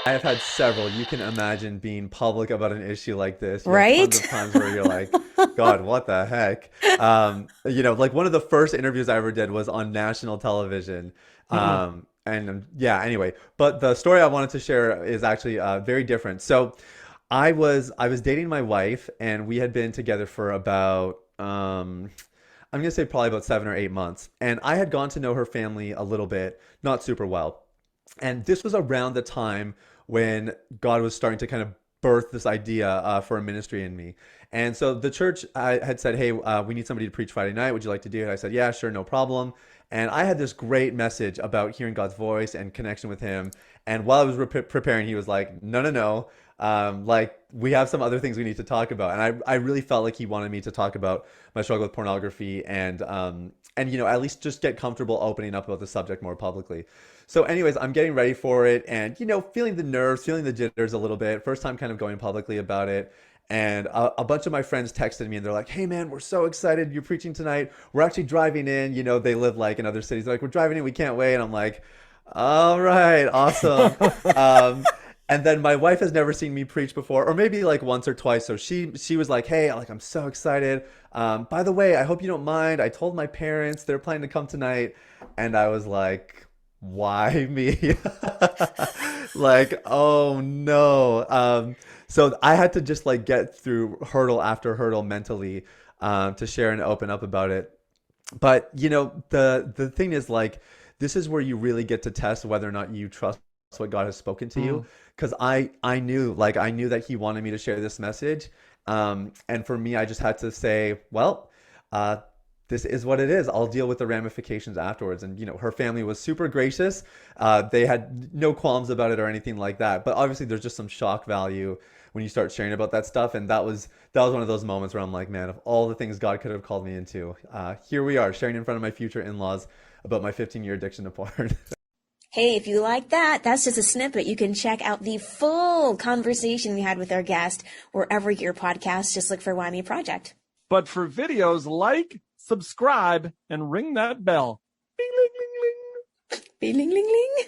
I have had several. You can imagine being public about an issue like this. You have tons Right? of times where you're like, God, what the heck? Like one of the first interviews I ever did was on national television. Mm-mm. Yeah, anyway, but the story I wanted to share is actually very different. So I was dating my wife, and we had been together for about I'm gonna say probably about 7 or 8 months. And I had gone to know her family a little bit, not super well. And this was around the time when God was starting to kind of birth this idea for a ministry in me. And so the church had said, "Hey, we need somebody to preach Friday night. Would you like to do it?" I said, "Yeah, sure, no problem." And I had this great message about hearing God's voice and connection with Him. And while I was preparing, he was like, "No, no, no. Like we have some other things we need to talk about." And I really felt like he wanted me to talk about my struggle with pornography and at least just get comfortable opening up about the subject more publicly. So, anyways, I'm getting ready for it and, feeling the nerves, feeling the jitters a little bit. First time kind of going publicly about it. And a bunch of my friends texted me and they're like, "Hey, man, we're so excited. You're preaching tonight. We're actually driving in." They live like in other cities. They're like, "We're driving in. We can't wait." And I'm like, "All right, awesome." Um, and then my wife has never seen me preach before, or maybe like once or twice. So she was like, "Hey, like I'm so excited. By the way, I hope you don't mind. I told my parents they're planning to come tonight." And I was like, why me? Like, oh no. So I had to just like get through hurdle after hurdle mentally to share and open up about it. But the thing is like this is where you really get to test whether or not you trust what God has spoken to you. Mm. Because I knew that He wanted me to share this message. And for me, I just had to say, well, uh, this is what it is. I'll deal with the ramifications afterwards. And her family was super gracious. They had no qualms about it or anything like that. But obviously, there's just some shock value when you start sharing about that stuff. And that was one of those moments where I'm like, man, of all the things God could have called me into, here we are sharing in front of my future in-laws about my 15-year addiction to porn. Hey, if you like that, that's just a snippet. You can check out the full conversation we had with our guest wherever your podcast. Just look for Whammy Project. But for videos, like, subscribe, and ring that bell. Bing, ling, ling, ling. Bing, ling, ling, ling.